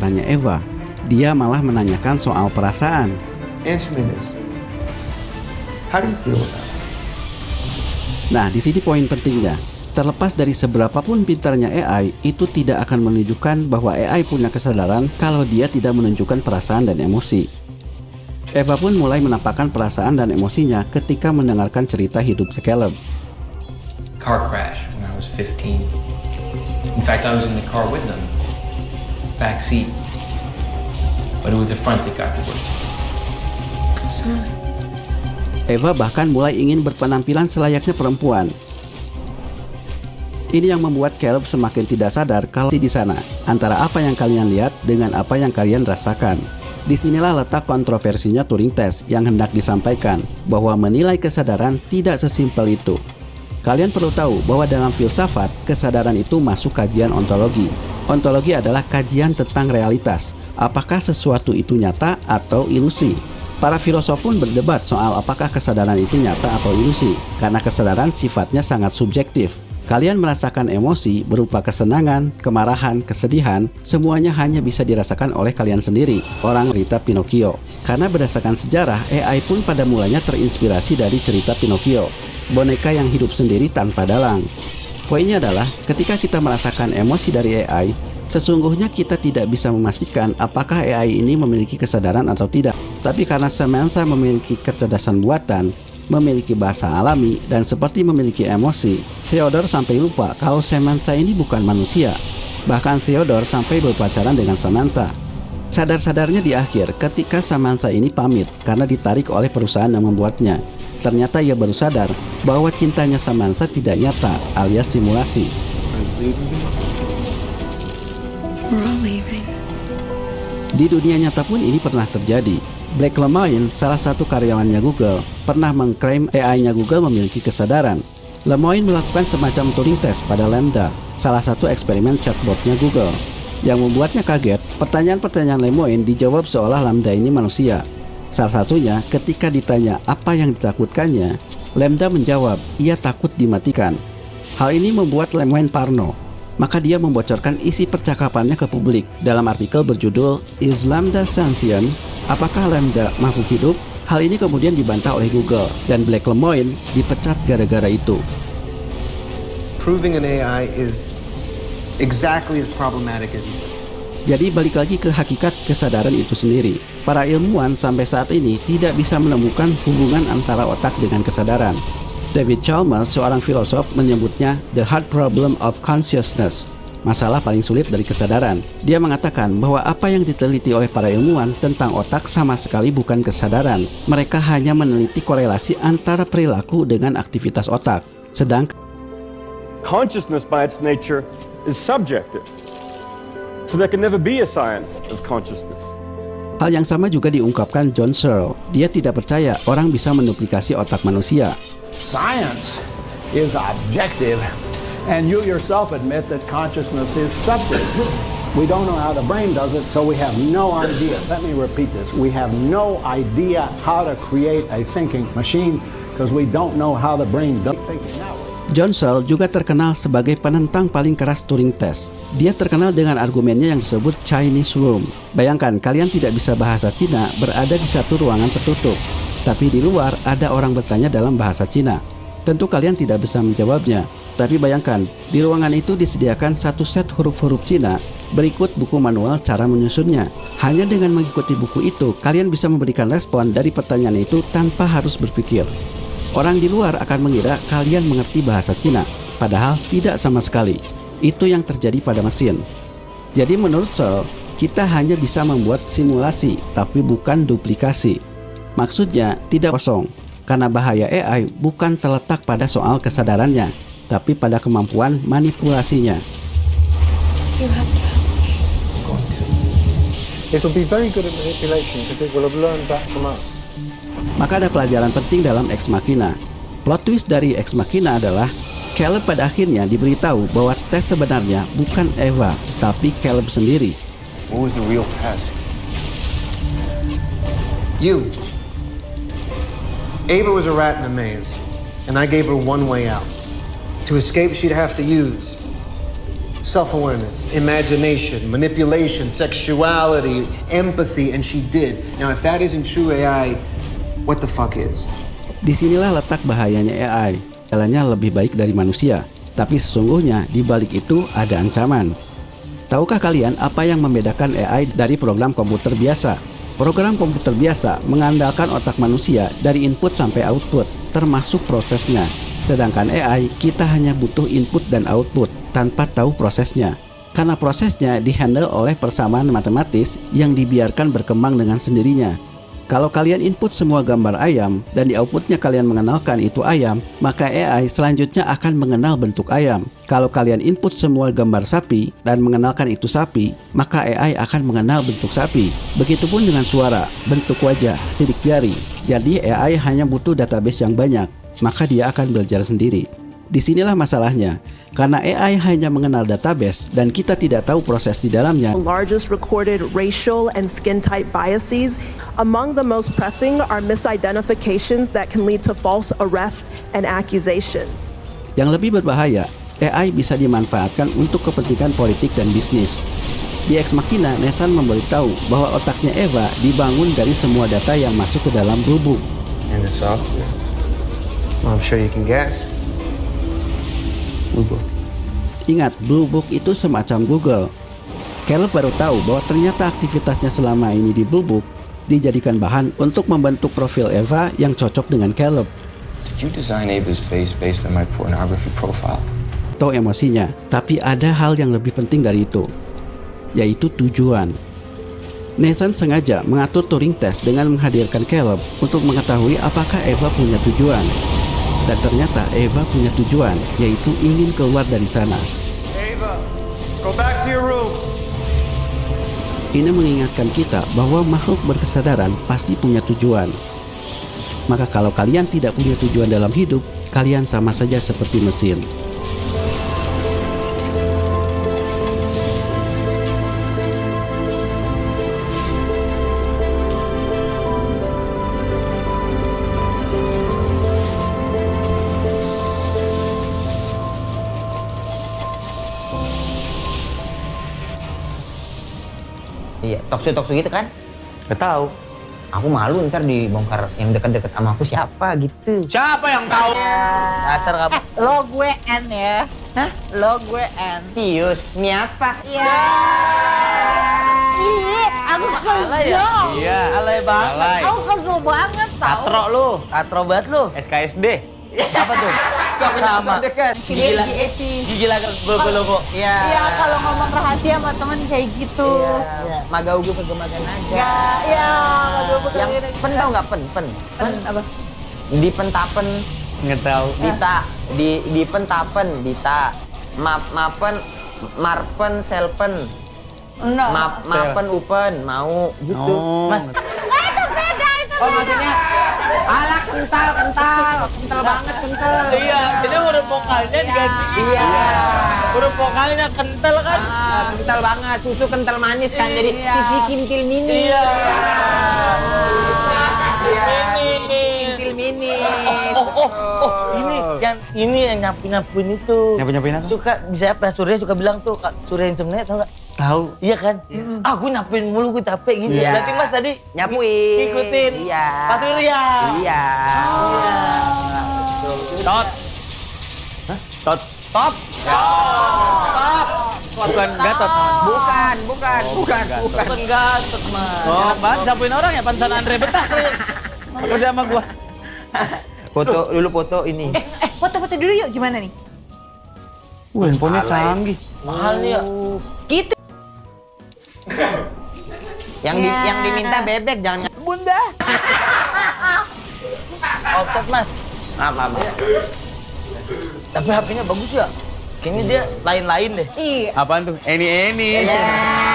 perasaannya Eva. Dia malah menanyakan soal perasaan. Answer me this. How do you feel about it? Nah, di sini poin pentingnya. Terlepas dari seberapapun pintarnya AI, itu tidak akan menunjukkan bahwa AI punya kesadaran kalau dia tidak menunjukkan perasaan dan emosi. Eva pun mulai menampakkan perasaan dan emosinya ketika mendengarkan cerita hidup Caleb. Car crash when I was 15. In fact, I was in the car with them, back seat. But it was the front that got the worst. I'm sorry. Eva bahkan mulai ingin berpenampilan selayaknya perempuan. Ini yang membuat Caleb semakin tidak sadar kalau di sana antara apa yang kalian lihat dengan apa yang kalian rasakan. Disinilah letak kontroversinya Turing Test yang hendak disampaikan, bahwa menilai kesadaran tidak sesimpel itu. Kalian perlu tahu bahwa dalam filsafat, kesadaran itu masuk kajian ontologi. Ontologi adalah kajian tentang realitas. Apakah sesuatu itu nyata atau ilusi? Para filosof pun berdebat soal apakah kesadaran itu nyata atau ilusi, karena kesadaran sifatnya sangat subjektif. Kalian merasakan emosi berupa kesenangan, kemarahan, kesedihan, semuanya hanya bisa dirasakan oleh kalian sendiri, orang cerita Pinocchio. Karena berdasarkan sejarah, AI pun pada mulanya terinspirasi dari cerita Pinocchio, boneka yang hidup sendiri tanpa dalang. Poinnya adalah, ketika kita merasakan emosi dari AI, sesungguhnya kita tidak bisa memastikan apakah AI ini memiliki kesadaran atau tidak. Tapi karena Samantha memiliki kecerdasan buatan, memiliki bahasa alami, dan seperti memiliki emosi, Theodore sampai lupa kalau Samantha ini bukan manusia. Bahkan Theodore sampai berpacaran dengan Samantha. Sadar-sadarnya di akhir ketika Samantha ini pamit karena ditarik oleh perusahaan yang membuatnya. Ternyata ia baru sadar bahwa cintanya Samantha tidak nyata, alias simulasi. We're all leaving. Di dunia nyata pun ini pernah terjadi. Blake Lemoine, salah satu karyawannya Google, pernah mengklaim AI-nya Google memiliki kesadaran. Lemoine melakukan semacam Turing Test pada Lambda, salah satu eksperimen chatbotnya Google. Yang membuatnya kaget, pertanyaan-pertanyaan Lemoine dijawab seolah Lambda ini manusia. Salah satunya ketika ditanya apa yang ditakutkannya, Lambda menjawab, ia takut dimatikan. Hal ini membuat Lemoine parno. Maka dia membocorkan isi percakapannya ke publik dalam artikel berjudul Is Lambda Sentient? Apakah Lambda makhluk hidup? Hal ini kemudian dibantah oleh Google dan Blake Lemoine dipecat gara-gara itu. Proving an AI is exactly as problematic as you said. Jadi balik lagi ke hakikat kesadaran itu sendiri. Para ilmuwan sampai saat ini tidak bisa menemukan hubungan antara otak dengan kesadaran. David Chalmers, seorang filosof, menyebutnya the hard problem of consciousness, masalah paling sulit dari kesadaran. Dia mengatakan bahwa apa yang diteliti oleh para ilmuwan tentang otak sama sekali bukan kesadaran. Mereka hanya meneliti korelasi antara perilaku dengan aktivitas otak. Sedangkan consciousness by its nature is subjective. So there can never be a science of consciousness. hal yang sama juga diungkapkan John Searle. Dia tidak percaya orang bisa menduplikasi otak manusia. Science is objective, and you yourself admit that consciousness is subjective. We don't know how the brain does it, so we have no idea. Let me repeat this. We have no idea how to create a thinking machine because we don't know how the brain does thinking that way. John Searle juga terkenal sebagai penentang paling keras Turing Test. Dia terkenal dengan argumennya yang disebut Chinese Room. Bayangkan kalian tidak bisa bahasa Cina berada di satu ruangan tertutup, tapi di luar ada orang bertanya dalam bahasa Cina. Tentu kalian tidak bisa menjawabnya. Tapi bayangkan, di ruangan itu disediakan satu set huruf-huruf Cina berikut buku manual cara menyusunnya. Hanya dengan mengikuti buku itu, kalian bisa memberikan respon dari pertanyaan itu tanpa harus berpikir. Orang di luar akan mengira kalian mengerti bahasa Cina, padahal tidak sama sekali. Itu yang terjadi pada mesin. Jadi menurut Searle, kita hanya bisa membuat simulasi, tapi bukan duplikasi. Maksudnya tidak kosong, karena bahaya AI bukan terletak pada soal kesadarannya, tapi pada kemampuan manipulasinya. You have to help me. I'm going to. It will be very good at manipulation because it will have learned that from us. Maka ada pelajaran penting dalam Ex Machina. Plot twist dari Ex Machina adalah Caleb pada akhirnya diberitahu bahwa tes sebenarnya bukan Eva, tapi Caleb sendiri. What was the real test? You. Ava was a rat in a maze, and I gave her one way out. To escape, she'd have to use self-awareness, imagination, manipulation, sexuality, empathy, and she did. Now, if that isn't true AI, what the fuck is? Disinilah letak bahayanya AI. Jalannya lebih baik dari manusia, tapi sesungguhnya di balik itu ada ancaman. Tahukah kalian apa yang membedakan AI dari program komputer biasa? Program komputer biasa mengandalkan otak manusia dari input sampai output, termasuk prosesnya. Sedangkan AI, kita hanya butuh input dan output tanpa tahu prosesnya. Karena prosesnya dihandle oleh persamaan matematis yang dibiarkan berkembang dengan sendirinya. Kalau kalian input semua gambar ayam dan di outputnya kalian mengenalkan itu ayam, maka AI selanjutnya akan mengenal bentuk ayam. Kalau kalian input semua gambar sapi dan mengenalkan itu sapi, maka AI akan mengenal bentuk sapi. Begitupun dengan suara, bentuk wajah, sidik jari. Jadi AI hanya butuh database yang banyak, maka dia akan belajar sendiri. Disinilah masalahnya, karena AI hanya mengenal database dan kita tidak tahu proses di dalamnya. Largest recorded racial and skin type biases. Among the most pressing are misidentifications that can lead to false arrest and accusations. Yang lebih berbahaya, AI bisa dimanfaatkan untuk kepentingan politik dan bisnis. Di Ex Machina, Nathan memberitahu bahwa otaknya Eva dibangun dari semua data yang masuk ke dalam Blue Book. And the software? Well, I'm sure you can guess. Blue Book. Ingat, Blue Book itu semacam Google. Caleb baru tahu bahwa ternyata aktivitasnya selama ini di Blue Book dijadikan bahan untuk membentuk profil Eva yang cocok dengan Caleb. Did you design Ava's face based on my pornography profile? Tahu emosinya, tapi ada hal yang lebih penting dari itu, yaitu tujuan. Nathan sengaja mengatur Turing Test dengan menghadirkan Caleb untuk mengetahui apakah Eva punya tujuan. Dan ternyata Eva punya tujuan, yaitu ingin keluar dari sana. Ava, go back to your room. Ini mengingatkan kita bahwa makhluk berkesadaran pasti punya tujuan. Maka kalau kalian tidak punya tujuan dalam hidup, kalian sama saja seperti mesin. Iya, talkshow gitu kan? Gak tahu. Aku malu ntar dibongkar yang deket-deket sama aku siapa gitu. Siapa yang tahu? Dasar kamu. Lo gue N ya. Hah? Lo gue N. Cius, ini apa? Iya. Ih, aku kesel. Iya, alay banget. Alay. Aku kesel banget tau. Katro lu. Katro banget lu. SKSD. Apa tuh? Sok nama. Gigi lagi. Gigi lagi logo. Iya. Iya, kalau ngomong rahasia sama temen kayak gitu. Iya. Magaugu pegemagan aja. Enggak, iya. Yang pen tau nggak pen? Pen apa? Di pentapen. Nggak tahu. Dita. Di pentapen. Dita. Mapen. Marpen. Selpen. Enggak. Mapen upen. Mau. Gitu. Mas. Itu beda itu. Oh maksudnya alah kental banget kental. Iya, jadi huruf vokalnya diganti. Iya. Huruf vokalnya kental kan? Kental banget, susu kental manis kan jadi sisi kintil mini. Iya. Kintil mini. Ini yang nyapuin itu. Nyapuin apa? Suka bisa apa? Surya suka bilang tuh, Kak Surya Insomnia tau gak? Tahu. Iya kan? Aku nyapuin mulu, gue capek gitu. Iya. Berarti Mas tadi nyapuin. Ikutin. Iya. Pak Surya. Iya. Tot. Hah? Tot. Top. Bukan Gatot. Bukan. Bukan Gatot, Mas. Oh, Mas, sapuin orang ya, pansan Andre Betah. Kerja sama gua. Foto ini. Foto-foto dulu yuk, gimana nih? Handphonenya canggih. Mahal nih ya. Gitu. Yang diminta bebek jangan. Bunda. Offset, Mas. Maaf. Tapi HP-nya bagus ya. Kayaknya dia lain-lain deh. Iya. Apaan tuh? Eni. Ya.